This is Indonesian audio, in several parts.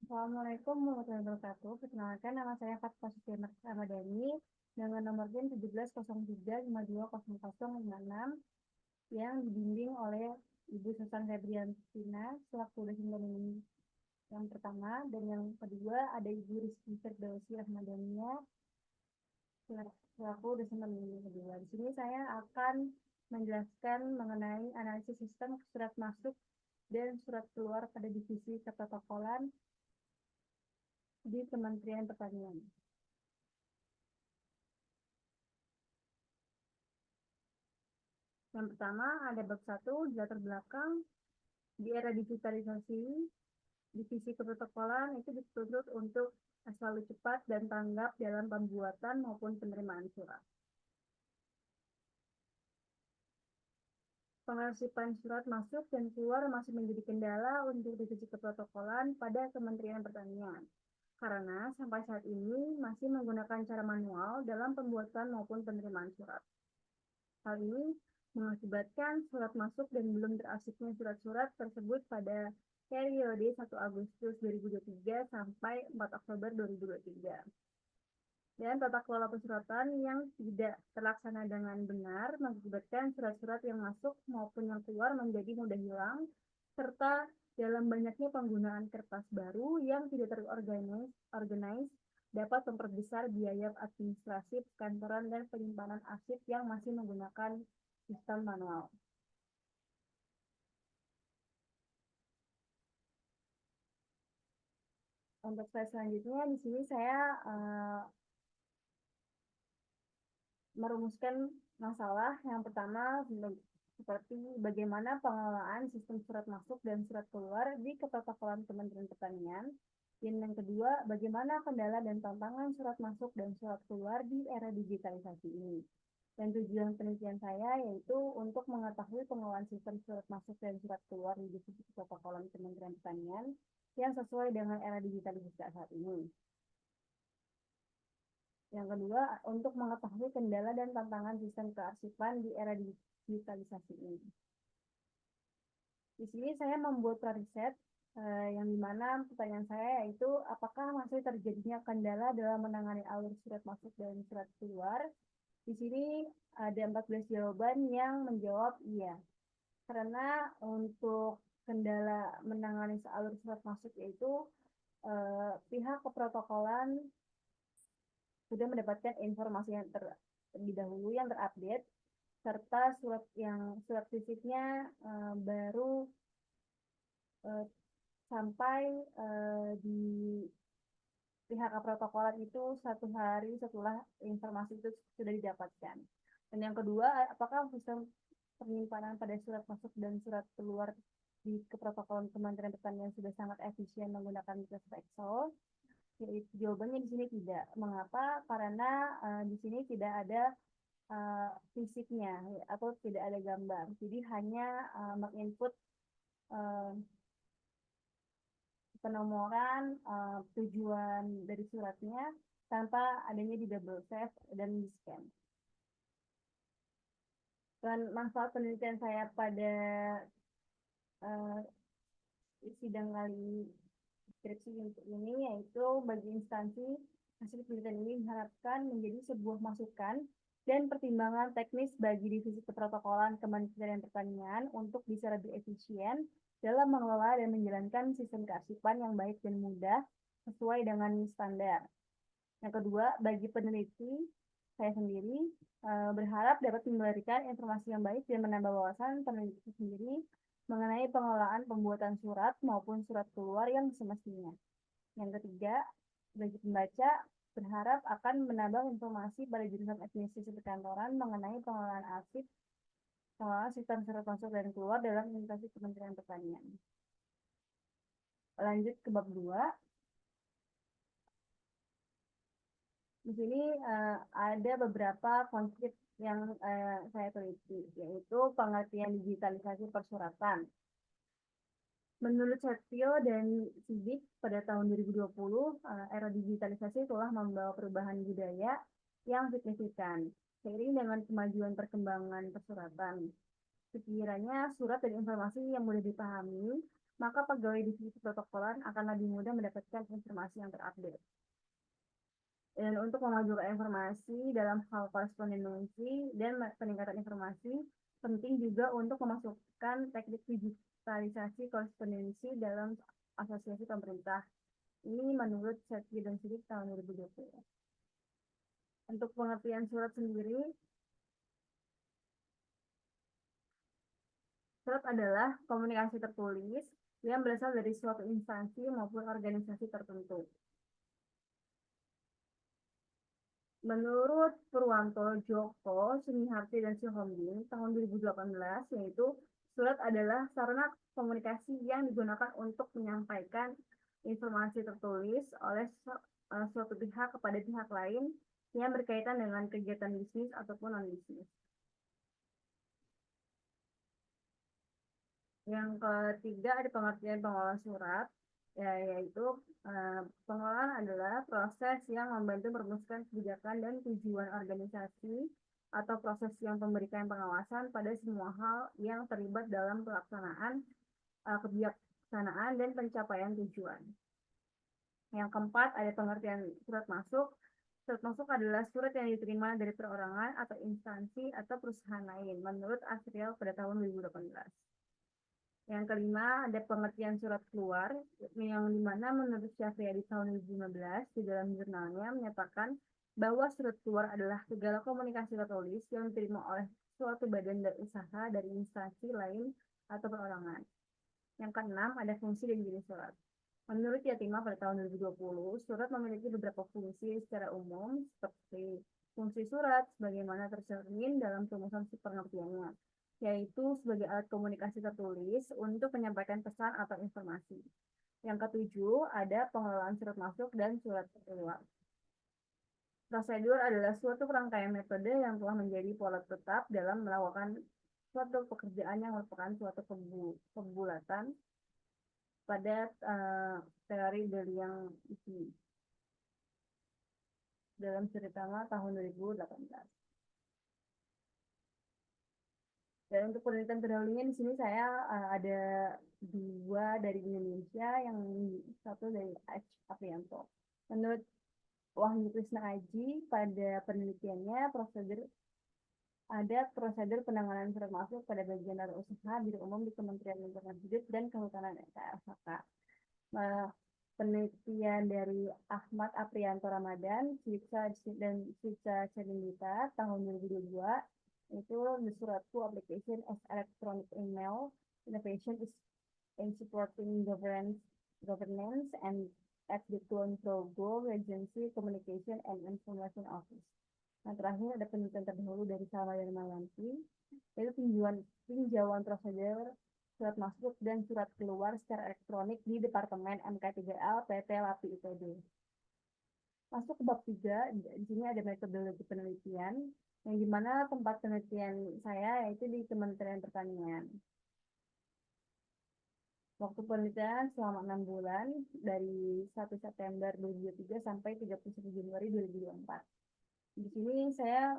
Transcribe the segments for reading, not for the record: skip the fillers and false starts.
Assalamualaikum warahmatullahi wabarakatuh. Perkenalkan, nama saya Fatma Sufiana Ramadhani dengan nomor PIN 1703520056 yang dibimbing oleh Ibu Susan Febriantina selaku dosen pembimbing yang pertama, dan yang kedua ada Ibu Rizky Firdausi Rahmadania selaku dosen pembimbing yang kedua. Di sini saya akan menjelaskan mengenai analisis sistem surat masuk dan surat keluar pada divisi keprotokolan di Kementerian Pertanian. Yang pertama ada bab 1, di latar belakang. Di era digitalisasi, divisi keprotokolan itu dituntut untuk selalu cepat dan tanggap dalam pembuatan maupun penerimaan surat. Pengarsipan surat masuk dan keluar masih menjadi kendala untuk divisi keprotokolan pada Kementerian Pertanian, karena sampai saat ini masih menggunakan cara manual dalam pembuatan maupun penerimaan surat. Hal ini mengakibatkan surat masuk dan belum terarsipnya surat-surat tersebut pada periode 1 Agustus 2023 sampai 4 Oktober 2023. Dan tata kelola persuratan yang tidak terlaksana dengan benar mengakibatkan surat-surat yang masuk maupun yang keluar menjadi mudah hilang, serta dalam banyaknya penggunaan kertas baru yang tidak terorganize dapat memperbesar biaya administrasi kantoran dan penyimpanan arsip yang masih menggunakan sistem manual. Untuk slide selanjutnya, di sini saya merumuskan masalah yang pertama seperti bagaimana pengelolaan sistem surat masuk dan surat keluar di keprotokolan Kementerian Pertanian. Dan yang kedua, bagaimana kendala dan tantangan surat masuk dan surat keluar di era digitalisasi ini. Dan tujuan penelitian saya yaitu untuk mengetahui pengelolaan sistem surat masuk dan surat keluar di divisi keprotokolan Kementerian Pertanian yang sesuai dengan era digitalisasi saat ini. Yang kedua, untuk mengetahui kendala dan tantangan sistem kearsipan di era digitalisasi ini. Di sini saya membuat riset yang dimana pertanyaan saya yaitu apakah masih terjadinya kendala dalam menangani alur surat masuk dan surat keluar. Di sini ada 14 jawaban yang menjawab iya. Karena untuk kendala menangani alur surat masuk yaitu pihak keprotokolan sudah mendapatkan informasi yang terlebih dahulu yang terupdate, serta surat fisiknya baru sampai di pihak protokoler itu 1 hari setelah informasi itu sudah didapatkan. Dan yang kedua, apakah sistem penyimpanan pada surat masuk dan surat keluar di keprotokolan Kementerian Pertanian sudah sangat efisien menggunakan Microsoft Excel? Yaitu jawabannya di sini tidak. Mengapa? Karena di sini tidak ada fisiknya atau tidak ada gambar. Jadi hanya menginput penomoran tujuan dari suratnya tanpa adanya di double save dan di scan. Dan manfaat penelitian saya pada sidang kali skripsi ini yaitu bagi instansi hasil penelitian ini diharapkan menjadi sebuah masukan dan pertimbangan teknis bagi divisi keprotokolan Kementerian Pertanian untuk bisa lebih efisien dalam mengelola dan menjalankan sistem kearsipan yang baik dan mudah sesuai dengan standar. Yang kedua, bagi peneliti, saya sendiri berharap dapat memberikan informasi yang baik dan menambah wawasan peneliti sendiri mengenai pengelolaan pembuatan surat maupun surat keluar yang semestinya. Yang ketiga, bagi pembaca, berharap akan menambah informasi pada jurusan administrasi perkantoran mengenai pengelolaan arsip, pengelolaan sistem surat masuk dan keluar dalam instansi Kementerian Pertanian. Lanjut ke bab 2. Di sini ada beberapa konsep yang saya teliti, yaitu pengertian digitalisasi persuratan. Menurut Setio dan Sidik, pada tahun 2020, era digitalisasi telah membawa perubahan budaya yang signifikan, seiring dengan kemajuan perkembangan persuratan. Sekiranya surat dan informasi yang mudah dipahami, maka pegawai divisi protokolan akan lebih mudah mendapatkan informasi yang terupdate. Dan untuk memajukan informasi dalam hal korespondensi dan peningkatan informasi, penting juga untuk memasukkan teknik digitalisasi korespondensi dalam asosiasi pemerintah. Ini menurut Setki dan Sidik tahun 2020. Untuk pengertian surat sendiri, surat adalah komunikasi tertulis yang berasal dari suatu instansi maupun organisasi tertentu. Menurut Purwanto, Joko, Sumiharti, dan Sihombing tahun 2018, yaitu surat adalah sarana komunikasi yang digunakan untuk menyampaikan informasi tertulis oleh suatu pihak kepada pihak lain yang berkaitan dengan kegiatan bisnis ataupun non-bisnis. Yang ketiga ada pengertian pengelolaan surat, yaitu pengelolaan adalah proses yang membantu merumuskan kebijakan dan tujuan organisasi atau proses yang memberikan pengawasan pada semua hal yang terlibat dalam pelaksanaan kebijaksanaan dan pencapaian tujuan. Yang keempat ada pengertian surat masuk. Surat masuk adalah surat yang diterima dari perorangan atau instansi atau perusahaan lain menurut Asriel pada tahun 2018. Yang kelima, ada pengertian surat keluar, yang dimana menurut Syafriadi tahun 2015, di dalam jurnalnya menyatakan bahwa surat keluar adalah segala komunikasi tertulis yang diterima oleh suatu badan dan usaha dari instansi lain atau perorangan. Yang keenam, ada fungsi dan jenis surat. Menurut Yatimah pada tahun 2020, surat memiliki beberapa fungsi secara umum, seperti fungsi surat, sebagaimana tercermin dalam rumusan pengertiannya, yaitu sebagai alat komunikasi tertulis untuk menyampaikan pesan atau informasi. Yang ketujuh, ada pengelolaan surat masuk dan surat keluar. Prosedur adalah suatu rangkaian metode yang telah menjadi pola tetap dalam melakukan suatu pekerjaan yang merupakan suatu pembulatan pada teori Deliang ini dalam cerita tahun 2018. Dan untuk penelitian terdahulunya di sini saya ada dua dari Indonesia, yang satu dari Aprianto. Menurut Wahyu Krisna Aji pada penelitiannya ada prosedur penanganan surat masuk pada bagian darah usaha Biro Umum di Kementerian Lingkungan Hidup dan Kehutanan KLHK. Penelitian dari Ahmad Aprianto Ramadan dan Cica Cerindita tahun 2022 itu the Suratku application as electronic email innovation is in supporting governance and at the Control Agency Communication and Information Office. Nah, terakhir ada penelitian terdahulu dari Salma dan Mayanti, yaitu tinjauan prosedur surat masuk dan surat keluar secara elektronik di Departemen MK3L PT LAPI ITB. Masuk ke bab 3, di sini ada metodologi penelitian, yang dimana tempat penelitian saya yaitu di Kementerian Pertanian. Waktu penelitian selama 6 bulan, dari 1 September 2023 sampai 31 Januari 2024. Di sini saya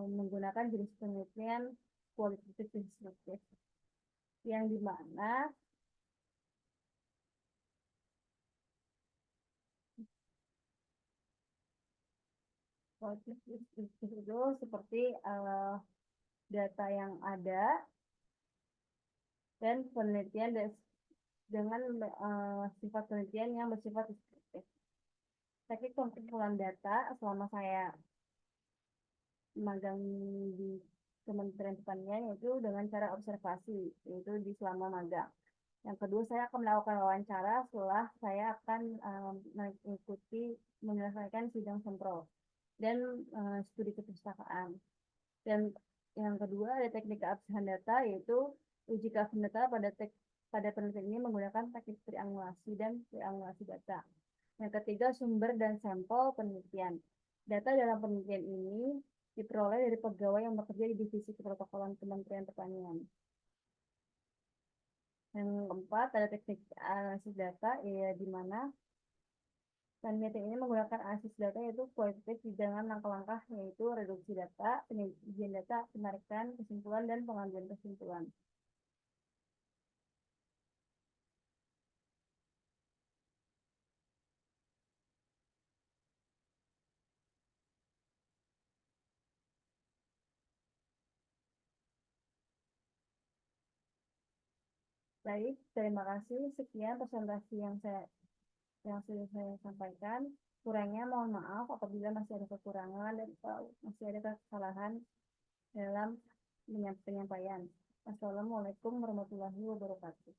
menggunakan jenis penelitian kualitatif instruktif, yang dimana kualitatif instruktif itu seperti data yang ada dan penelitian dengan sifat penelitian yang bersifat instruktif. Teknik pengumpulan data selama saya magang di Kementerian Pertanian yaitu dengan cara observasi, yaitu di selama magang. Yang kedua, saya akan melakukan wawancara setelah saya akan mengikuti menyelesaikan sidang sempro dan studi kepustakaan. Dan yang kedua ada teknik keabsahan data, yaitu uji keabsahan data pada penelitian ini menggunakan teknik triangulasi dan triangulasi data. Yang ketiga, sumber dan sampel penelitian. Data dalam penelitian ini diperoleh dari pegawai yang bekerja di divisi keprotokolan Kementerian Pertanian. Yang keempat, ada teknik analisis data, di mana penelitian ini menggunakan analisis data yaitu kualitatif dengan langkah-langkah, yaitu reduksi data, penyajian data, penarikan kesimpulan, dan pengambilan kesimpulan. Baik, terima kasih. Sekian presentasi yang sudah saya sampaikan. Kurangnya mohon maaf apabila masih ada kekurangan dan masih ada kesalahan dalam penyampaian. Assalamualaikum warahmatullahi wabarakatuh.